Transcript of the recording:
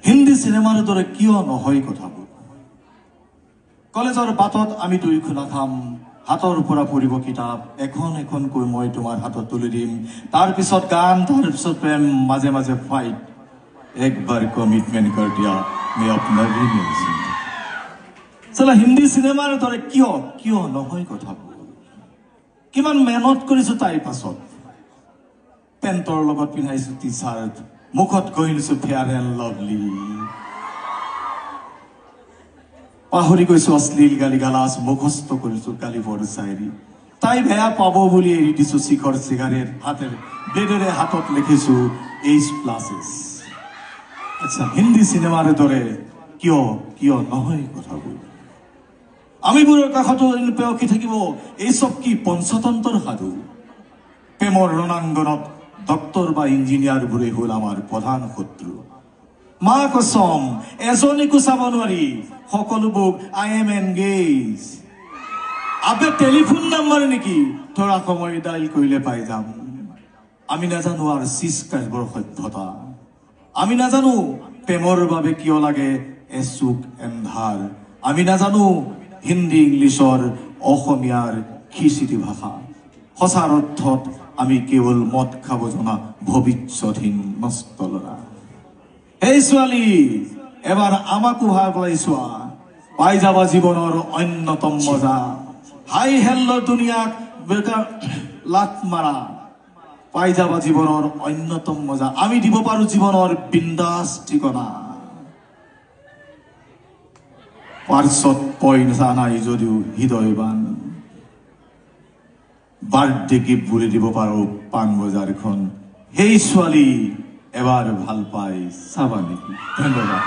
হিন্দী চিনেমাৰ দৰে কিয় নহয় কথাবোৰ কলেজৰ বাটত আমি দুয়োখন নাখাম হাতৰ পৰা পৰিব কিতাপ এখন এখনকৈ মই তোমাৰ হাতত তুলি দিম তাৰ পিছত গান তাৰ পিছত প্ৰেম মাজে মাজে ফাইট একবাৰ কমিটমেন্ট कर दिया मैं अपना भी नहीं जिंदा চলা হিন্দী চিনেমাৰ দৰে কিয় নহয় কথাবোৰ কিমান মেহনত কৰিছো তাই পাছত পেন্টৰ লগত পিন্ধাইছো টি-শাৰ্ট মুখত কইনছো ফেয়াৰ এণ্ড লাভলি পাহৰি গৈছো অশ্লীল গালি গালাজ মুখস্থ কৰিছো গালিবৰ শায়ৰী তাই বেয়া পাব বুলি এৰি দিছো শিখৰ সিগাৰেট হাতেৰ ব্লেডেৰে হাতত লিখিছো H+S আচ্ছা হিন্দী চিনেমাৰ দৰে কিয় নহয় কথাবোৰ আমিবোৰৰ কাষতো পেয়কি থাকিব এই সব কি পঞ্চতন্ত্ৰৰ সাধু প্ৰেমৰ ৰণাংগনত ডক্টৰ বা ইঞ্জিনিয়াৰ বোৰে হল আমাৰ প্ৰধান শত্ৰু মা কসম এজনীকো চাব নোৱাৰি সকলোবোৰ I am engage Abe telephone number নেকি থোৰা সময় ডাইল কৰিলে পাই যাম আমি নাজানো আৰু সিস কাজবৰ সভ্যতা আমি নাজানো প্ৰেমৰ বাবে কিয় লাগে এচুক এন্ধাৰ আমি নাজানো হিন্দী ইংলিছৰ অসমীয়াৰ খিচিৰি ভাষা সঁচাৰ অৰ্থত আমি কেৱল মদ খাব জনা ভৱিষ্যতহীন নষ্ট ল'ৰা এই ছোৱালী এবাৰ আমাকো ভাল পাইছোৱা পাই যাবা জীৱনৰ অন্যতম মজা হাই হেল্ল দুনিয়াক বেকাৰ লাত মাৰা পাই যাবা জীৱনৰ অন্যতম মজা আমি দিব পাৰো জীৱনৰ বিন্দাস ঠিকনা পাৰ্চত পইচা নাই যদিও হৃদয়বান বাৰ্থডে গিফ্ট বুলি দিব পাৰো পান বজাৰখন সেই ছোৱালী এবাৰ ভাল পাই চাবা নেকি ধন্যবাদ